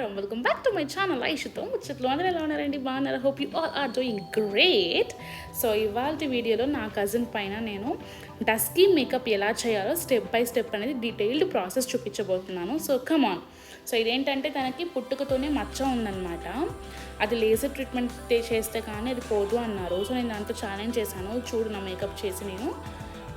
నమస్కారం, welcome back to my channel ఐషుతో ముచ్చట్లు. అందరూ ఎలా ఉన్నారండి? బాగున్నారు. Hope you all are doing great. So ఇవాళ వీడియోలో నా కజిన్ పైన నేను డస్కీ మేకప్ ఎలా చేయాలో స్టెప్ బై స్టెప్ అనేది డీటెయిల్డ్ ప్రాసెస్ చూపించబోతున్నాను. So come on. సో ఇదేంటంటే తనకి పుట్టుకతోనే మచ్చ ఉందన్నమాట. అది లేజర్ ట్రీట్మెంట్ చేస్తే కానీ అది పోదు అన్నారు. సో నేను దాంతో ఛాలెంజ్ చేశాను, చూడు నా మేకప్ చేసి నేను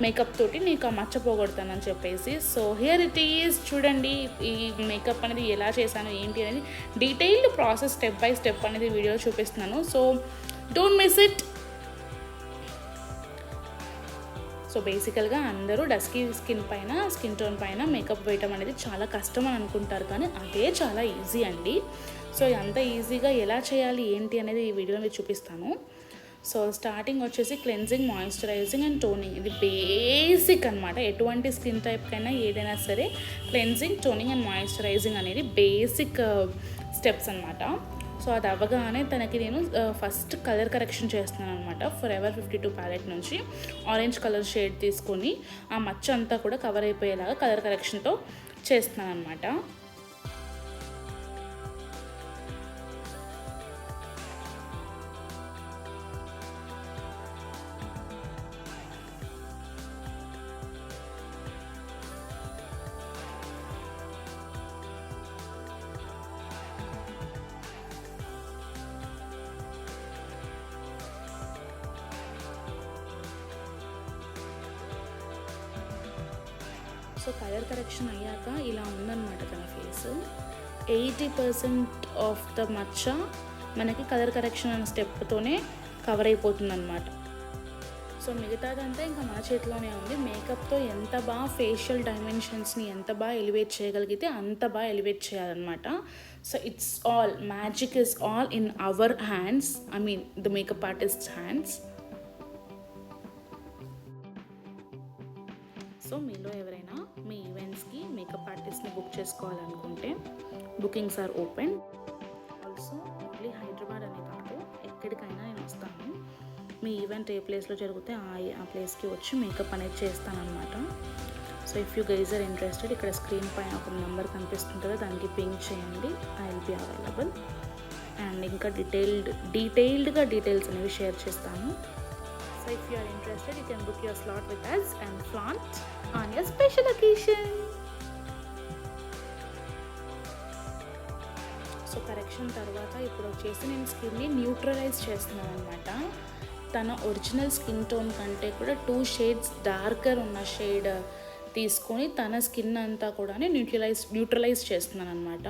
మేకప్ తోటి నీకు ఆ మచ్చ పోగొడతానని చెప్పేసి. సో హియర్ ఇట్ ఈజ్, చూడండి ఈ మేకప్ అనేది ఎలా చేశాను ఏంటి అనేది detailed process step by step అనేది వీడియో చూపిస్తున్నాను. So don't miss it. So బేసికల్గా అందరూ డస్కీ స్కిన్ టోన్ పైన మేకప్ వేయటం అనేది చాలా కష్టం అని అనుకుంటారు, కానీ అదే చాలా ఈజీ అండి. సో అంత ఈజీగా ఎలా చేయాలి ఏంటి అనేది ఈ వీడియోలో మీరు చూపిస్తాను. సో స్టార్టింగ్ వచ్చేసి క్లెన్జింగ్, మాయిశ్చరైజింగ్ అండ్ టోనింగ్. ఇది బేసిక్ అనమాట. ఎటువంటి స్కిన్ టైప్కైనా ఏదైనా సరే క్లెన్జింగ్, టోనింగ్ అండ్ మాయిశ్చరైజింగ్ అనేది బేసిక్ స్టెప్స్ అనమాట. సో అది అవ్వగానే తనకి నేను ఫస్ట్ కలర్ కరెక్షన్ చేస్తున్నాను అనమాట. ఫరెవర్ 52 ప్యాలెట్ నుంచి ఆరెంజ్ కలర్ షేడ్ తీసుకొని ఆ మచ్చ అంతా కూడా కవర్ అయిపోయేలాగా కలర్ కరెక్షన్తో చేస్తున్నాను అనమాట. సో కలర్ కరెక్షన్ అయ్యాక ఇలా ఉందన్నమాట తన ఫేస్. 80% ఆఫ్ ద మచ్చ మనకి కలర్ కరెక్షన్ అనే స్టెప్తోనే కవర్ అయిపోతుంది అనమాట. సో మిగతాదంతా ఇంకా మన చేతిలోనే ఉంది. మేకప్తో ఎంత బాగా ఫేషియల్ డైమెన్షన్స్ని ఎంత బాగా ఎలివేట్ చేయగలిగితే అంత బాగా ఎలివేట్ చేయాలన్నమాట. So it's all magic is all in our hands, I mean the makeup artist hands. So మీలో ఎవరైనా మీ ఈవెంట్స్కి మేకప్ ఆర్టిస్ట్ని బుక్ చేసుకోవాలనుకుంటే bookings are open. Also only Hyderabad అనే కాదు, ఎక్కడికైనా నేను వస్తాను. మీ ఈవెంట్ ఏ ప్లేస్లో జరిగితే ఆ ప్లేస్కి వచ్చి మేకప్ అనేది చేస్తానన్నమాట. So if you guys are interested, ఇక్కడ స్క్రీన్ పైన ఒక నెంబర్ కనిపిస్తుంది కదా, దానికి పింక్ చేయండి. I will be available. And ఇంకా డీటెయిల్డ్గా డీటెయిల్స్ అనేవి షేర్ చేస్తాను. So if you are interested, you can book your slot with us and flaunt on your special occasion. So correction తర్వాత ఇప్పుడు వచ్చేసి నేను స్కిన్ని న్యూట్రలైజ్ చేస్తున్నాను అనమాట. తన ఒరిజినల్ స్కిన్ టోన్ కంటే కూడా 2 షేడ్స్ డార్కర్ ఉన్న షేడ్ తీసుకొని తన స్కిన్ అంతా కూడా న్యూట్రలైజ్ చేస్తున్నాను అనమాట.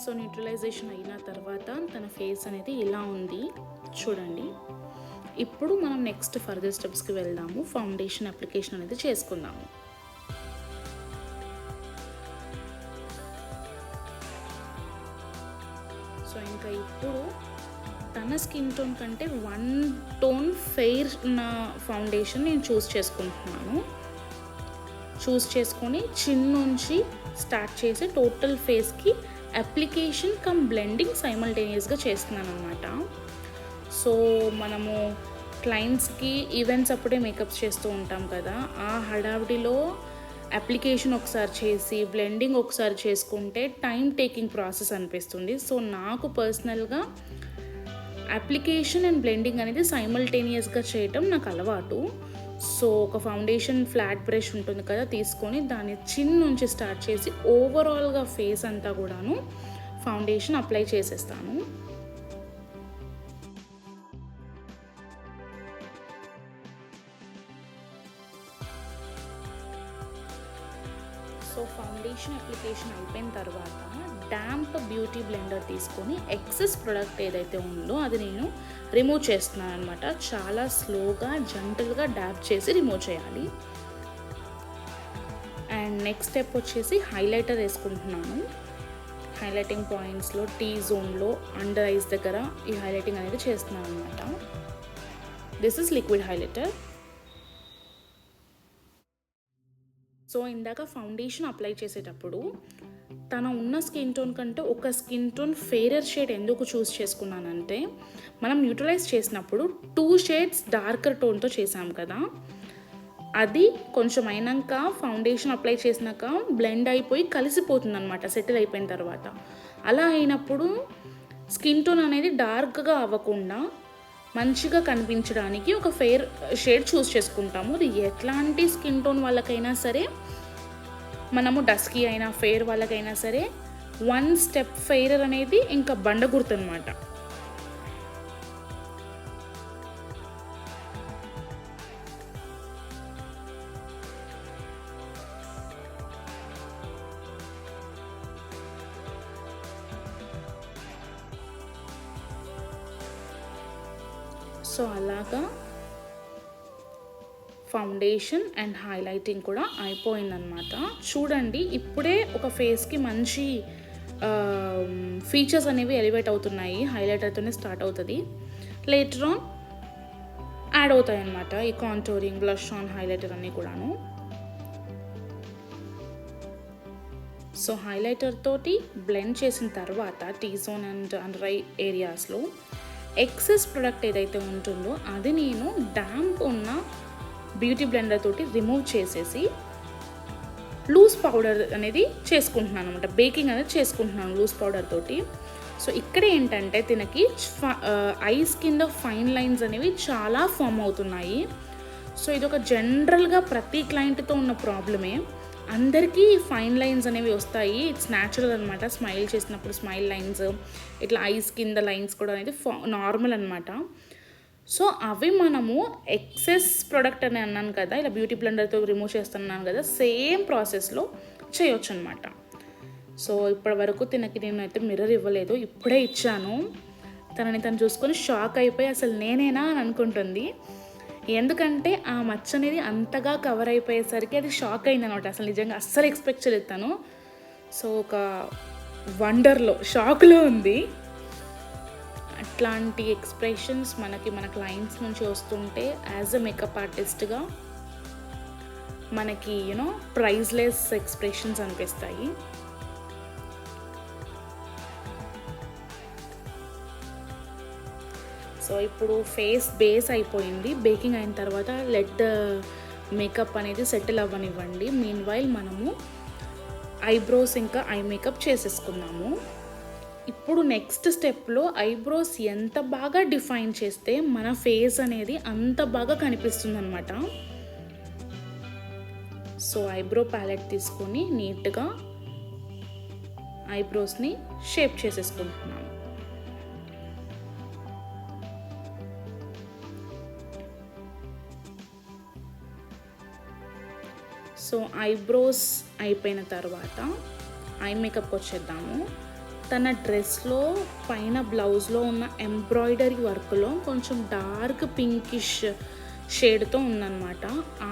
సో న్యూట్రలైజేషన్ అయిన తర్వాత తన ఫేస్ అనేది ఇలా ఉంది చూడండి. ఇప్పుడు మనం నెక్స్ట్ ఫర్దర్ స్టెప్స్కి వెళ్దాము. ఫౌండేషన్ అప్లికేషన్ అనేది చేసుకుందాము. సో ఇంకా ఇప్పుడు తన స్కిన్ టోన్ కంటే 1 టోన్ ఫెయిర్ ఉన్న ఫౌండేషన్ నేను చూస్ చేసుకొని చిన్ నుంచి స్టార్ట్ చేసి టోటల్ ఫేస్కి అప్లికేషన్ కమ్ బ్లెండింగ్ సైమల్టేనియస్గా చేస్తున్నాను అనమాట. సో మనము క్లయింట్స్కి ఈవెంట్స్ అప్పుడే మేకప్స్ చేస్తూ ఉంటాం కదా, ఆ హడావిడిలో అప్లికేషన్ ఒకసారి చేసి బ్లెండింగ్ ఒకసారి చేసుకుంటే టైం టేకింగ్ ప్రాసెస్ అనిపిస్తుంది. సో నాకు పర్సనల్గా అప్లికేషన్ అండ్ బ్లెండింగ్ అనేది సైమల్టేనియస్గా చేయటం నాకు అలవాటు. సో ఒక ఫౌండేషన్ ఫ్లాట్ బ్రష్ ఉంటుంది కదా, తీసుకొని దాన్ని చిన్ నుంచి స్టార్ట్ చేసి ఓవరాల్గా ఫేస్ అంతా కూడాను ఫౌండేషన్ అప్లై చేసేస్తాను. సో ఫౌండేషన్ అప్లికేషన్ అయిపోయిన తర్వాత డాంప్ బ్యూటీ బ్లెండర్ తీసుకొని ఎక్సెస్ ప్రోడక్ట్ ఏదైతే ఉందో అది నేను రిమూవ్ చేస్తున్నాను అనమాట. చాలా స్లోగా జెంటల్గా డాబ్ చేసి రిమూవ్ చేయాలి. అండ్ నెక్స్ట్ స్టెప్ వచ్చేసి హైలైటర్ వేసుకుంటున్నాను. హైలైటింగ్ పాయింట్స్లో టీ జోన్లో అండర్ ఐస్ దగ్గర ఈ హైలైటింగ్ అనేది చేస్తున్నాను అనమాట. This is liquid highlighter. So ఇందాక ఫౌండేషన్ అప్లై చేసేటప్పుడు తన ఉన్న స్కిన్ టోన్ కంటే ఒక స్కిన్ టోన్ ఫెయిరర్ షేడ్ ఎందుకు చూస్ చేసుకున్నానంటే, మనం న్యూట్రలైజ్ చేసినప్పుడు 2 షేడ్స్ డార్కర్ టోన్తో చేసాం కదా, అది కొంచెం అయినాక ఫౌండేషన్ అప్లై చేసినాక బ్లెండ్ అయిపోయి కలిసిపోతుంది అనమాట సెటిల్ అయిపోయిన తర్వాత. అలా అయినప్పుడు స్కిన్ టోన్ అనేది డార్క్గా అవ్వకుండా మంచిగా కనిపించడానికి ఒక ఫెయిర్ షేడ్ చూస్ చేసుకుంటాము. అది ఎట్లాంటి స్కిన్ టోన్ వాళ్ళకైనా సరే, మనము డస్కీ అయినా ఫెయిర్ వాళ్ళకైనా సరే 1 స్టెప్ ఫెయిరర్ అనేది ఇంకా బండ గుర్తు అనమాట. సో అలాగా ఫౌండేషన్ అండ్ హైలైటింగ్ కూడా అయిపోయిందనమాట. చూడండి, ఇప్పుడే ఒక ఫేస్కి మంచి ఫీచర్స్ అనేవి ఎలివేట్ అవుతున్నాయి. హైలైటర్తోనే స్టార్ట్ అవుతుంది, లేటర్ ఆన్ యాడ్ అవుతాయి అన్నమాట ఈ కాంటోరింగ్, బ్లష్ ఆన్, హైలైటర్ అన్నీ కూడాను. సో హైలైటర్ తోటి బ్లెండ్ చేసిన తర్వాత tea zone and under eye ఏరియాస్లో ఎక్సెస్ ప్రోడక్ట్ ఏదైతే ఉంటుందో అది నేను డాంప్ ఉన్న బ్యూటీ బ్లెండర్ తోటి రిమూవ్ చేసేసి లూజ్ పౌడర్ అనేది చేసుకుంటున్నాను అనమాట. బేకింగ్ అనేది చేసుకుంటున్నాను లూజ్ పౌడర్ తోటి. సో ఇక్కడ ఏంటంటే తినకి ఐస్ కింద ఫైన్ లైన్స్ అనేవి చాలా ఫామ్ అవుతున్నాయి. సో ఇది ఒక జనరల్గా ప్రతి క్లయింట్తో ఉన్న ప్రాబ్లమే. అందరికీ ఫైన్ లైన్స్ అనేవి వస్తాయి. ఇట్స్ న్యాచురల్ అనమాట. స్మైల్ చేసినప్పుడు స్మైల్ లైన్స్, ఇట్లా ఐస్ కింద లైన్స్ కూడా అనేది నార్మల్ అనమాట. సో అవి మనము ఎక్సెస్ ప్రోడక్ట్ అని అన్నాను కదా, ఇలా బ్యూటీ బ్లెండర్తో రిమూవ్ చేస్తున్నాను కదా, సేమ్ ప్రాసెస్లో చేయొచ్చు అనమాట. సో ఇప్పటి వరకు తినకి నేనైతే మిర్రర్ ఇవ్వలేదు, ఇప్పుడే ఇచ్చాను. తను చూసుకొని షాక్ అయిపోయి అసలు నేనేనా అని అనుకుంటుంది. ఎందుకంటే ఆ మచ్చ అనేది అంతగా కవర్ అయిపోయేసరికి అది షాక్ అయింది అనమాట. అసలు నిజంగా అస్సలు ఎక్స్పెక్ట్ చేయలేదు తను. సో ఒక వండర్లో, షాక్లో ఉంది. అట్లాంటి ఎక్స్ప్రెషన్స్ మన క్లయింట్స్ నుంచి వస్తుంటే యాజ్ అ మేకప్ ఆర్టిస్ట్గా మనకి ప్రైజ్లెస్ ఎక్స్ప్రెషన్స్ అనిపిస్తాయి. సో ఇప్పుడు ఫేస్ బేస్ అయిపోయింది. బేకింగ్ అయిన తర్వాత లెట్ ద మేకప్ అనేది సెటిల్ అవ్వనివ్వండి. మీన్ వైల్ మనము ఐబ్రోస్ ఇంకా ఐ మేకప్ చేసేసుకున్నాము. ఇప్పుడు నెక్స్ట్ స్టెప్లో ఐబ్రోస్ ఎంత బాగా డిఫైన్ చేస్తే మన ఫేస్ అనేది అంత బాగా కనిపిస్తుంది అనమాట. సో ఐబ్రో ప్యాలెట్ తీసుకొని నీట్గా ఐబ్రోస్ని షేప్ చేసేసుకుంటున్నాను. సో ఐబ్రోస్ అయిపోయిన తర్వాత ఐ మేకప్కి వచ్చేద్దాము. తన డ్రెస్లో పైన బ్లౌజ్లో ఉన్న ఎంబ్రాయిడరీ వర్క్లో కొంచెం డార్క్ పింకిష్ షేడ్తో ఉందన్నమాట.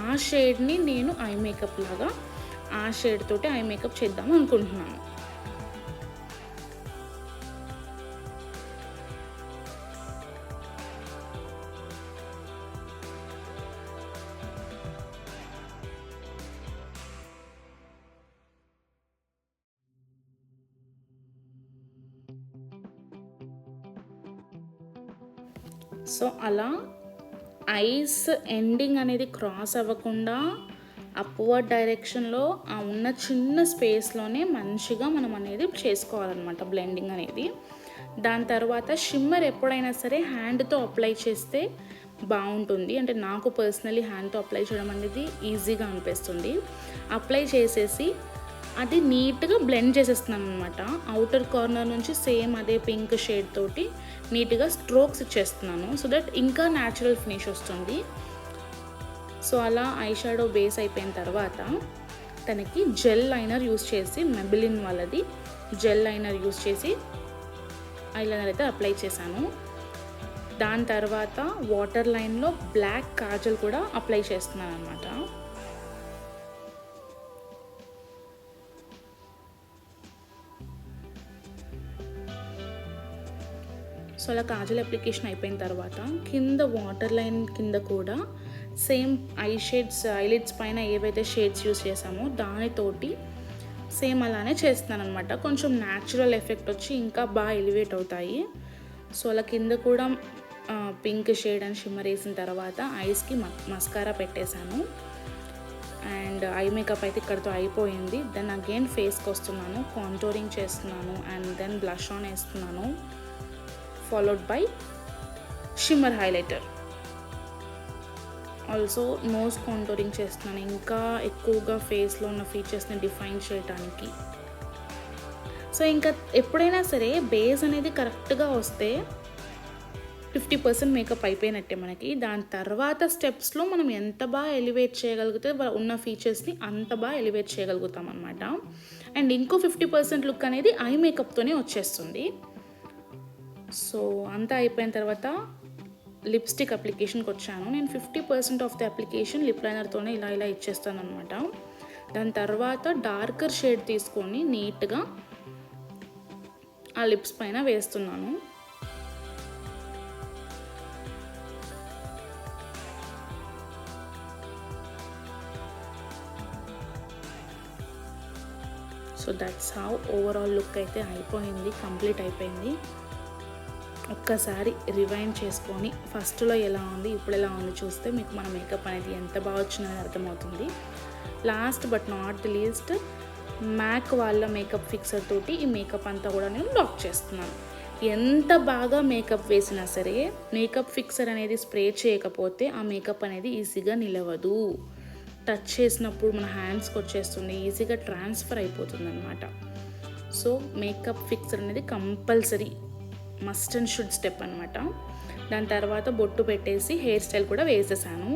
ఆ షేడ్ని నేను ఐ మేకప్ లాగా ఆ షేడ్ తోటి ఐ మేకప్ చేద్దాం అనుకుంటున్నాను. సో అలా ఐస్ ఎండింగ్ అనేది క్రాస్ అవ్వకుండా అప్వర్డ్ డైరెక్షన్లో ఆ ఉన్న చిన్న స్పేస్లోనే మంచిగా మనం అనేది చేసుకోవాలన్నమాట బ్లెండింగ్ అనేది. దాని తర్వాత షిమ్మర్ ఎప్పుడైనా సరే హ్యాండ్తో అప్లై చేస్తే బాగుంటుంది. అంటే నాకు పర్సనలీ హ్యాండ్తో అప్లై చేయడం అనేది ఈజీగా అనిపిస్తుంది. అప్లై చేసేసి అది నీట్గా బ్లెండ్ చేసేస్తున్నాను అనమాట. అవుటర్ కార్నర్ నుంచి సేమ్ అదే పింక్ షేడ్ తోటి నీట్గా స్ట్రోక్స్ ఇచ్చేస్తున్నాను, సో దట్ ఇంకా న్యాచురల్ ఫినిష్ వస్తుంది. సో అలా ఐ షాడో బేస్ అయిపోయిన తర్వాత తనకి జెల్ లైనర్ యూస్ చేసి, మెబిలిన్ వాళ్ళది జెల్ లైనర్ యూస్ చేసి ఐలైనర్ అయితే అప్లై చేశాను. దాని తర్వాత వాటర్ లైన్లో బ్లాక్ కాజల్ కూడా అప్లై చేస్తున్నాను అనమాట. సో అలా కాజల్ అప్లికేషన్ అయిపోయిన తర్వాత కింద వాటర్ లైన్ కింద కూడా సేమ్ ఐ షేడ్స్, ఐలిడ్స్ పైన ఏవైతే షేడ్స్ యూస్ చేసామో దానితోటి సేమ్ అలానే చేస్తున్నాను అనమాట. కొంచెం న్యాచురల్ ఎఫెక్ట్ వచ్చి ఇంకా బాగా ఎలివేట్ అవుతాయి. సో అలా కింద కూడా పింక్ షేడ్ అండ్ షిమ్మర్ వేసిన తర్వాత ఐస్కి మస్కారా పెట్టేశాను. అండ్ ఐ మేకప్ అయితే ఇక్కడితో అయిపోయింది. దెన్ అగైన్ ఫేస్కి వస్తున్నాను, కాంటోరింగ్ చేస్తున్నాను అండ్ దెన్ బ్లష్ ఆన్ వేస్తున్నాను, followed by shimmer highlighter. Also knows contouring చేస్తున్నాను, ఇంకా ఎక్కువగా ఫేస్లో ఉన్న ఫీచర్స్ని డిఫైన్ చేయడానికి. సో ఇంకా ఎప్పుడైనా సరే బేస్ అనేది కరెక్ట్గా వస్తే 50% మేకప్ అయిపోయినట్టే మనకి. దాని తర్వాత స్టెప్స్లో మనం ఎంత బాగా ఎలివేట్ చేయగలిగితే ఉన్న ఫీచర్స్ని అంత బాగా ఎలివేట్ చేయగలుగుతాం అనమాట. అండ్ ఇంకో 50% లుక్ అనేది ఐ మేకప్తోనే వచ్చేస్తుంది. సో అంతా అయిపోయిన తర్వాత లిప్స్టిక్ అప్లికేషన్కి వచ్చాను. నేను 50% ఆఫ్ ది అప్లికేషన్ లిప్ లైనర్తోనే ఇలా ఇచ్చేస్తాను అనమాట. దాని తర్వాత డార్కర్ షేడ్ తీసుకొని నీట్గా ఆ లిప్స్ పైన వేస్తున్నాను. So that's how overall look అయితే అయిపోయింది, కంప్లీట్ అయిపోయింది. ఒక్కసారి రివైండ్ చేసుకొని ఫస్ట్లో ఎలా ఉంది ఇప్పుడు ఎలా ఉంది చూస్తే మీకు మన మేకప్ అనేది ఎంత బాగా వచ్చిందని అర్థమవుతుంది. Last but not the least Mac వాళ్ళ మేకప్ ఫిక్సర్ తోటి ఈ మేకప్ అంతా కూడా నేను లాక్ చేస్తున్నాను. ఎంత బాగా మేకప్ వేసినా సరే మేకప్ ఫిక్సర్ అనేది స్ప్రే చేయకపోతే ఆ మేకప్ అనేది ఈజీగా నిలవదు. టచ్ చేసినప్పుడు మన హ్యాండ్స్కి వచ్చేస్తుంది, ఈజీగా ట్రాన్స్ఫర్ అయిపోతుంది అనమాట. సో మేకప్ ఫిక్సర్ అనేది compulsory must and should step అనమాట. దాని తర్వాత బొట్టు పెట్టేసి హెయిర్ స్టైల్ కూడా వేసేసాను.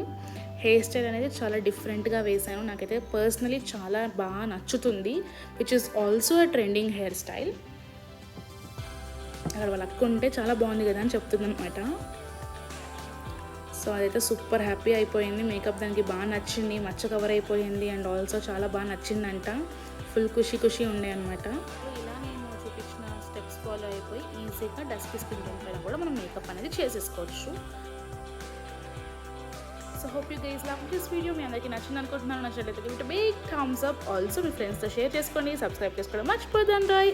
హెయిర్ స్టైల్ అనేది చాలా డిఫరెంట్గా వేసాను, నాకైతే పర్సనలీ చాలా బాగా నచ్చుతుంది. Which is also a trending hair style. అక్కడ వాళ్ళ అక్క ఉంటే చాలా బాగుంది కదా అని చెప్తుంది అనమాట. సో అదైతే సూపర్ హ్యాపీ అయిపోయింది. మేకప్ దానికి బాగా నచ్చింది, మచ్చ కవర్ అయిపోయింది అండ్ ఆల్సో చాలా బాగా నచ్చిందంట. ఫుల్ ఖుషి ఉండే అనమాట. ఇలా నేను చూపించిన స్టెప్స్ ఫాలో అయిపోయి ఈజీగా డస్కీ స్కిన్ టోన్ పైన కూడా మనం మేకప్ అనేది చేసేసుకోవచ్చు. So hope you guys love this video. మీ అందరికీ నచ్చింది అనుకుంటున్నాను. నచ్చినట్లయితే బిగ్ థమ్స్ అప్. ఆల్సో మీ ఫ్రెండ్స్తో షేర్ చేసుకోండి, సబ్స్క్రైబ్ చేసుకోవడం మర్చిపోదండి.